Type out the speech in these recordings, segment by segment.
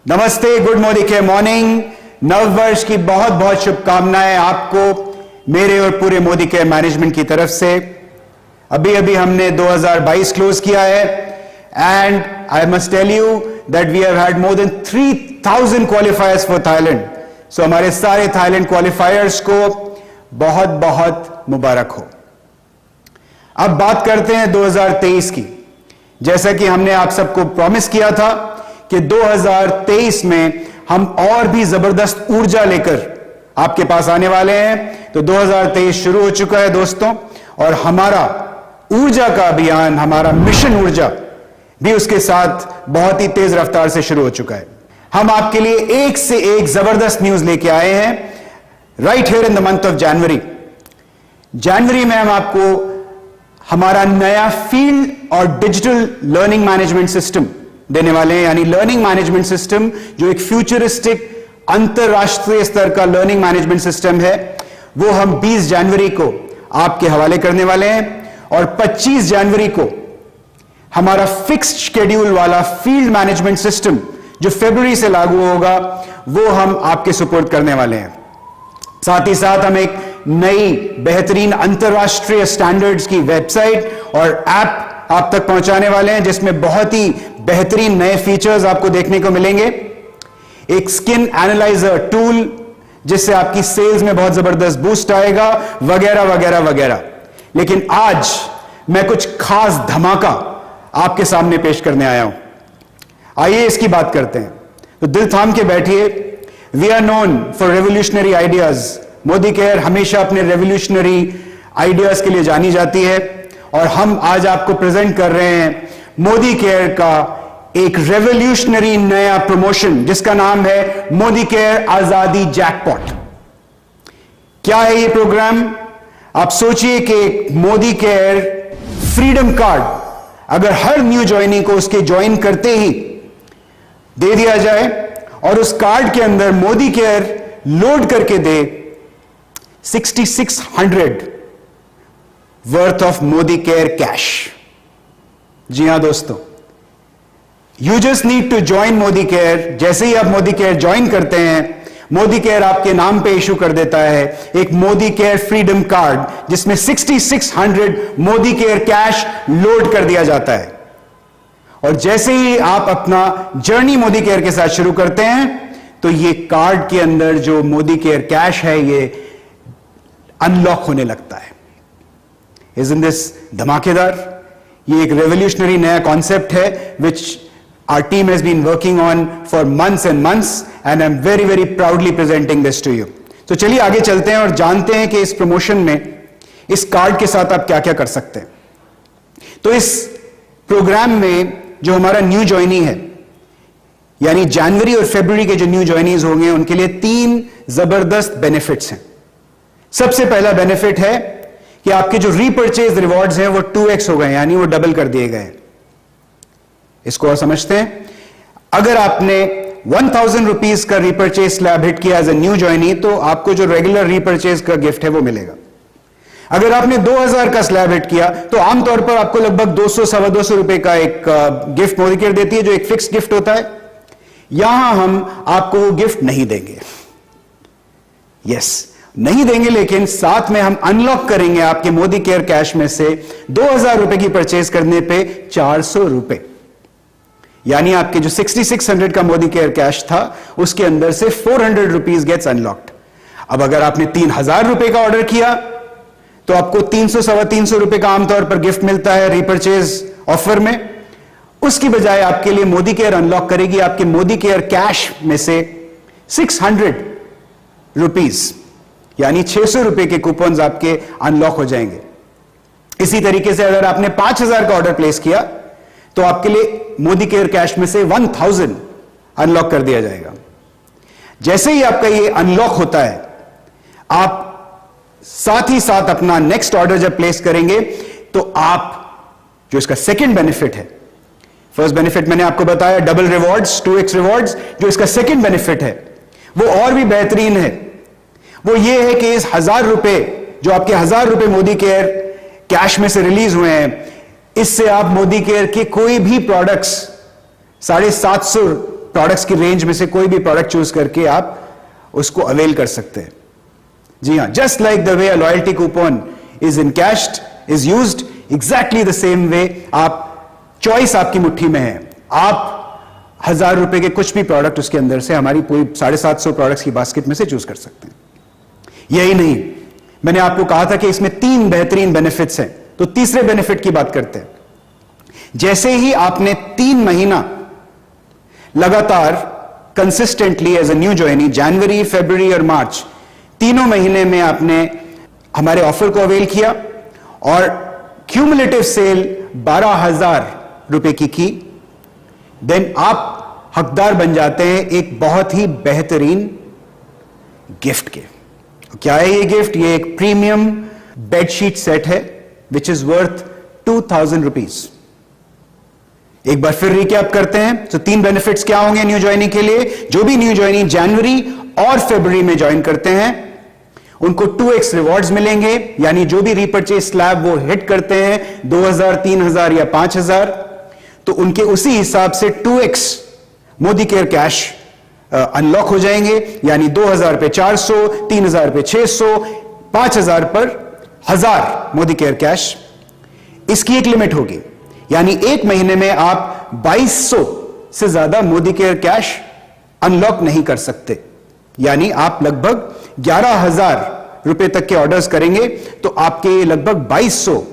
नमस्ते, गुड मोदी के मॉर्निंग। नव वर्ष की बहुत बहुत शुभकामनाएं आपको मेरे और पूरे मोदी के मैनेजमेंट की तरफ से। अभी अभी हमने 2022 क्लोज किया है and I must tell you that we have had more than 3000 qualifiers for Thailand. सो हमारे सारे थाईलैंड क्वालिफायर्स को बहुत बहुत मुबारक हो। अब बात करते हैं 2023 की। जैसा कि हमने आप सबको प्रॉमिस किया था कि 2023 में हम और भी जबरदस्त ऊर्जा लेकर आपके पास आने वाले हैं। तो 2023 शुरू हो चुका है दोस्तों, और हमारा ऊर्जा का अभियान, हमारा मिशन ऊर्जा भी उसके साथ बहुत ही तेज रफ्तार से शुरू हो चुका है। हम आपके लिए एक से एक जबरदस्त न्यूज लेके आए हैं right here in the month of January में हम आपको हमारा नया फील्ड और डिजिटल लर्निंग मैनेजमेंट सिस्टम देने वाले हैं, यानी लर्निंग मैनेजमेंट सिस्टम जो एक फ्यूचरिस्टिक अंतरराष्ट्रीय स्तर का लर्निंग मैनेजमेंट सिस्टम है, वो हम 20 जनवरी को आपके हवाले करने वाले हैं। और 25 जनवरी को हमारा फिक्स्ड शेड्यूल वाला फील्ड मैनेजमेंट सिस्टम जो फरवरी से लागू होगा, वो हम आपके सुपुर्द करने वाले हैं। साथ ही साथ हम एक नई बेहतरीन अंतरराष्ट्रीय स्टैंडर्ड्स की वेबसाइट और ऐप आप तक पहुंचाने वाले हैं, जिसमें बहुत ही बेहतरीन नए फीचर्स आपको देखने को मिलेंगे। एक स्किन एनालाइजर टूल जिससे आपकी सेल्स में बहुत जबरदस्त बूस्ट आएगा, वगैरह वगैरह वगैरह। लेकिन आज मैं कुछ खास धमाका आपके सामने पेश करने आया हूं। आइए इसकी बात करते हैं। तो दिल थाम के बैठिए। We are known for revolutionary ideas. Modi care हमेशा अपने रेवोल्यूशनरी आइडियाज के लिए जानी जाती है, और हम आज आपको प्रेजेंट कर रहे हैं मोदी केयर का एक रेवोल्यूशनरी नया प्रमोशन जिसका नाम है मोदी केयर आजादी जैकपॉट। क्या है ये प्रोग्राम? आप सोचिए कि मोदी केयर फ्रीडम कार्ड अगर हर न्यू ज्वाइनी को उसके ज्वाइन करते ही दे दिया जाए, और उस कार्ड के अंदर मोदी केयर लोड करके दे 6600 worth of Modi care cash. जी हां दोस्तों, you just need to join Modi care. जैसे ही आप मोदी केयर ज्वाइन करते हैं, मोदी केयर आपके नाम पे इशू कर देता है एक मोदी केयर फ्रीडम कार्ड, जिसमें 6600 मोदी केयर कैश लोड कर दिया जाता है। और जैसे ही आप अपना जर्नी मोदी केयर के साथ शुरू करते हैं, तो ये कार्ड के अंदर जो मोदी केयर कैश है, ये अनलॉक होने लगता है। Isn't this धमाकेदार? ये एक रेवोल्यूशनरी नया कॉन्सेप्ट है विच our team has been working on for months and months, and I'm very very proudly presenting this to you. तो चलिए आगे चलते हैं और जानते हैं कि इस प्रमोशन में इस कार्ड के साथ आप क्या क्या कर सकते हैं। तो इस प्रोग्राम में जो हमारा न्यू ज्वाइनी है, यानी जनवरी और फरवरी के जो न्यू ज्वाइनीज होंगे, उनके लिए 3 जबरदस्त बेनिफिट्स हैं। सबसे पहला बेनिफिट है कि आपके जो रीपर्चेज रिवॉर्ड्स हैं वो 2x हो गए, यानी वो डबल कर दिए गए। इसको और समझते हैं। अगर आपने 1000 रुपीज का रीपर्चेज स्लैब हिट किया एज ए न्यू ज्वाइनी, तो आपको जो रेगुलर रीपर्चेज का गिफ्ट है वो मिलेगा। अगर आपने 2000 का स्लैब हिट किया, तो आमतौर पर आपको लगभग 200-225 रुपए का एक गिफ्ट मोदी केयर देती है, जो एक फिक्स गिफ्ट होता है। यहां हम आपको वो गिफ्ट नहीं देंगे। यस, नहीं देंगे, लेकिन साथ में हम अनलॉक करेंगे आपके मोदी केयर कैश में से 2000 रुपए की परचेज करने पे 400 रुपए, यानी आपके जो 6600 का मोदी केयर कैश था, उसके अंदर से 400 रुपीज गेट्स अनलॉक्ड। अब अगर आपने 3000 रुपए का ऑर्डर किया, तो आपको 300-325 रुपए का आमतौर पर गिफ्ट मिलता है रीपर्चेज ऑफर में। उसकी बजाय आपके लिए मोदी केयर अनलॉक करेगी आपके मोदी केयर कैश में से 600 रुपीज, यानी 600 रुपए के कूपन्स आपके अनलॉक हो जाएंगे। इसी तरीके से अगर आपने 5000 का ऑर्डर प्लेस किया, तो आपके लिए मोदी केयर कैश में से 1000 अनलॉक कर दिया जाएगा। जैसे ही आपका ये अनलॉक होता है, आप साथ ही साथ अपना नेक्स्ट ऑर्डर जब प्लेस करेंगे, तो आप जो इसका सेकंड बेनिफिट है, फर्स्ट बेनिफिट मैंने आपको बताया डबल रिवॉर्ड्स, 2x रिवॉर्ड्स, जो इसका सेकंड बेनिफिट है वो और भी बेहतरीन है। वो ये है कि इस 1000 रुपए, जो आपके 1000 रुपए मोदी केयर कैश में से रिलीज हुए हैं, इससे आप मोदी केयर के कोई भी प्रोडक्ट्स 750 प्रोडक्ट्स की रेंज में से कोई भी प्रोडक्ट चूज करके आप उसको अवेल कर सकते हैं। जी हां, just like the way a loyalty coupon is encashed, is used, exactly the same way आप चॉइस आपकी मुट्ठी में है। आप 1000 रुपए के कुछ भी प्रोडक्ट उसके अंदर से हमारी पूरी 750 प्रोडक्ट्स की बास्केट में से चूज कर सकते हैं। यही नहीं, मैंने आपको कहा था कि इसमें 3 बेहतरीन बेनिफिट्स हैं, तो तीसरे बेनिफिट की बात करते हैं। जैसे ही आपने 3 महीना लगातार consistently as a new joinee, जनवरी, फरवरी और मार्च, तीनों महीने में आपने हमारे ऑफर को अवेल किया और क्यूमुलेटिव सेल 12,000 रुपए की, देन आप हकदार बन जाते हैं एक बहुत ही बेहतरीन गिफ्ट के। क्या है ये गिफ्ट? ये एक प्रीमियम बेडशीट सेट है विच इज वर्थ 2,000 रुपीज। एक बार फिर रिकैप करते हैं। तो 3 बेनिफिट्स क्या होंगे न्यू ज्वाइनी के लिए? जो भी न्यू ज्वाइनी जनवरी और फरवरी में ज्वाइन करते हैं उनको 2x रिवॉर्ड्स मिलेंगे, यानी जो भी रीपर्चेज स्लैब वो हिट करते हैं 2,000, 3,000 या 5,000, तो उनके उसी हिसाब से 2x Modi care cash unlock हो जाएंगे, यानी 2,000 पे 400, 3,000 पे 600, 5,000 पर 1,000 मोदी केयर कैश। इसकी एक लिमिट होगी, यानी एक महीने में आप 2,200 से ज्यादा मोदी केयर कैश अनलॉक नहीं कर सकते। यानी आप लगभग 11,000 रुपए तक के ऑर्डर्स करेंगे तो आपके लगभग 2,200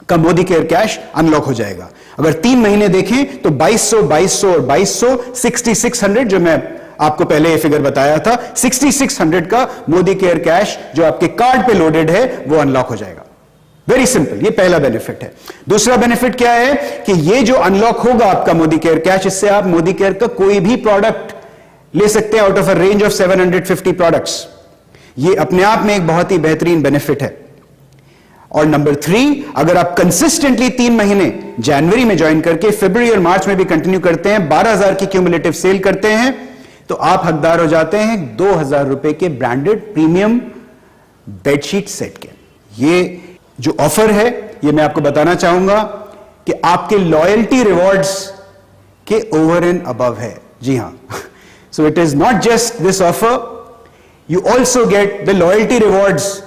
का मोदी केयर कैश अनलॉक हो जाएगा। अगर 3 महीने देखें तो 2,200, 2,200 और 2,200, 6,600, जो मैं आपको पहले ये फिगर बताया था, 6,600 का मोदी केयर कैश जो आपके कार्ड पे लोडेड है वो अनलॉक हो जाएगा। वेरी सिंपल, ये पहला बेनिफिट है। दूसरा बेनिफिट क्या है कि ये जो अनलॉक होगा आपका मोदी केयर कैश, इससे आप मोदी केयर का कोई भी प्रोडक्ट ले सकते हैं out of a range of 750 products. ये अपने आप में एक बहुत ही बेहतरीन बेनिफिट है। और नंबर 3, अगर आप कंसिस्टेंटली 3 महीने जनवरी में ज्वाइन करके फरवरी और मार्च में भी कंटिन्यू करते हैं, 12,000 की क्यूमुलेटिव सेल करते हैं, तो आप हकदार हो जाते हैं 2,000 रुपए के ब्रांडेड प्रीमियम बेडशीट सेट के। ये जो ऑफर है ये मैं आपको बताना चाहूंगा कि आपके लॉयल्टी रिवॉर्ड्स के ओवर एंड अबव है। जी हां, so it is not just this offer, you also get the loyalty rewards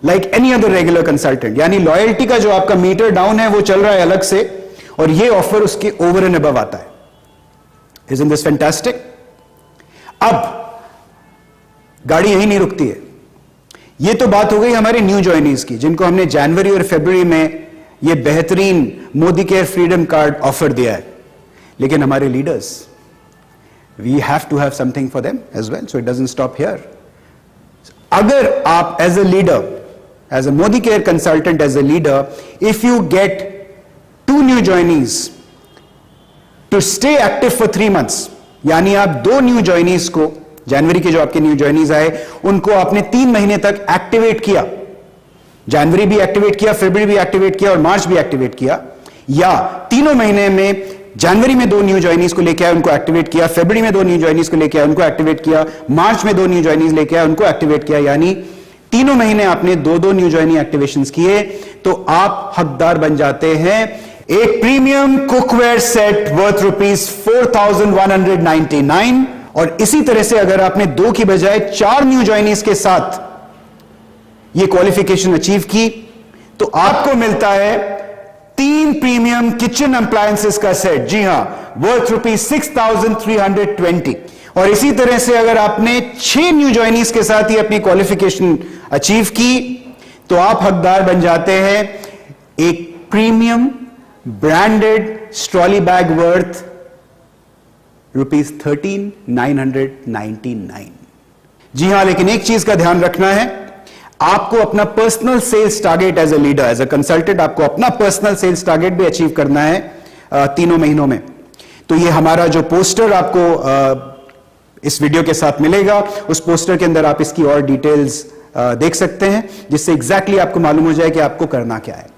like any other regular consultant. यानी लॉयल्टी का जो आपका मीटर डाउन है वो चल रहा है अलग से, और ये ऑफर उसके ओवर एंड अबव आता है। Isn't this fantastic? अब गाड़ी यही नहीं रुकती है। ये तो बात हो गई हमारे न्यू ज्वाइनीज की, जिनको हमने जनवरी और फरवरी में ये बेहतरीन Modi care freedom card offer दिया है। लेकिन हमारे leaders, we have to have something for them as well, so it doesn't stop here. अगर आप as a leader, as a Modi care consultant, as a leader, if you get 2 new joinees to stay active for 3 months, यानी आप 2 new joinees को, जनवरी के जो आपके new joinees आए, उनको आपने 3 महीने तक एक्टिवेट किया, जनवरी भी एक्टिवेट किया, फरवरी भी एक्टिवेट किया और मार्च भी एक्टिवेट किया, या तीनों महीने में जनवरी में 2 न्यू ज्वाइनीज को लेकर आए, उनको एक्टिवेट किया, फरवरी में 2 न्यू ज्वाइनीज को लेकर आए, उनको एक्टिवेट किया, मार्च में 2 न्यू ज्वाइनीज लेकर आए, उनको एक्टिवेट किया, यानी तीनों महीने आपने 2-2 न्यू ज्वाइनी एक्टिवेशंस किए, तो आप हकदार बन जाते हैं एक प्रीमियम कुकवेयर सेट वर्थ ₹4,199। और इसी तरह से अगर आपने 2 की बजाय 4 न्यू ज्वाइनीज के साथ ये क्वालिफिकेशन अचीव की, तो आपको मिलता है 3 प्रीमियम किचन अप्लायंसेस का सेट। जी हां, वर्थ ₹6,320। और इसी तरह से अगर आपने 6 न्यू ज्वाइनीज के साथ ही अपनी क्वालिफिकेशन अचीव की, तो आप हकदार बन जाते हैं एक premium branded strolley bag worth ₹13,999। जी हां, लेकिन एक चीज का ध्यान रखना है, आपको अपना personal sales target as a leader, as a consultant, आपको अपना पर्सनल सेल्स टारगेट भी अचीव करना है तीनों महीनों में। तो ये हमारा जो पोस्टर आपको इस वीडियो के साथ मिलेगा, उस पोस्टर के अंदर आप इसकी और डिटेल्स देख सकते हैं, जिससे एग्जैक्टली आपको मालूम हो जाए कि आपको करना क्या है।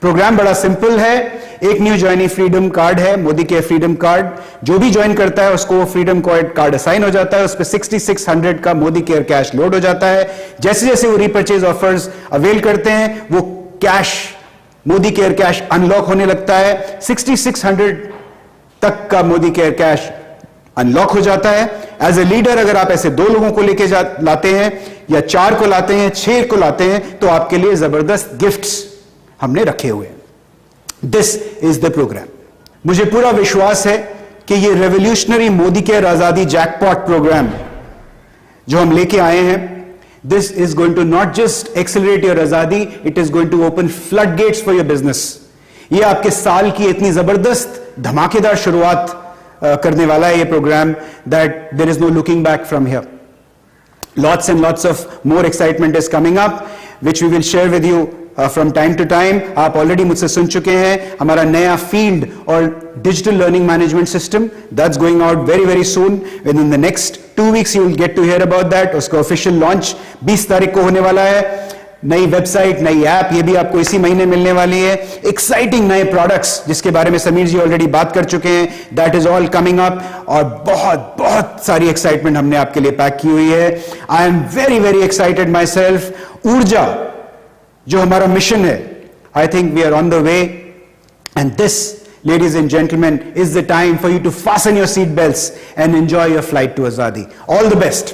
प्रोग्राम बड़ा सिंपल है। एक न्यू ज्वाइनी फ्रीडम कार्ड है, मोदी केयर फ्रीडम कार्ड। जो भी ज्वाइन करता है उसको फ्रीडम कार्ड असाइन हो जाता है, उस पर 6,600 का मोदी केयर कैश लोड हो जाता है। जैसे जैसे वो रीपर्चेज ऑफर्स अवेल करते हैं, वो cash, Modi care cash unlock होने लगता है। 6,600 तक का मोदी केयर कैश अनलॉक हो जाता है। एज ए लीडर अगर आप ऐसे 2 लोगों को लेके लाते हैं या 4 को लाते हैं, 6 को लाते हैं, तो आपके लिए जबरदस्त गिफ्ट्स हमने रखे हुए हैं। This is the program. मुझे पूरा विश्वास है कि ये revolutionary Modi care Azadi jackpot program जो हम लेके आए हैं, this is going to not just accelerate your azadi, it is going to open flood gates for your business. ये आपके साल की इतनी जबरदस्त धमाकेदार शुरुआत करने वाला है ये program, that there is no looking back from here. Lots and lots of more excitement is coming up, which we will share with you from time to time. आप already मुझसे सुन चुके हैं हमारा नया फील्ड और digital learning management system, that's going out very very soon. Within the next 2 weeks you will get to hear about that. उसका official launch 20 तारीख को होने वाला है। नई वेबसाइट, नई ऐप, ये भी आपको इसी महीने मिलने वाली है। एक्साइटिंग नए प्रोडक्ट्स जिसके बारे में समीर जी ऑलरेडी बात कर चुके हैं, that is all coming up. और बहुत बहुत सारी एक्साइटमेंट हमने आपके लिए पैक की हुई है। I am very very excited myself. ऊर्जा जो हमारा मिशन है, I think we are on the way, and this ladies and gentlemen is the time for you to fasten your seat belts and enjoy your flight to Azadi. All the best.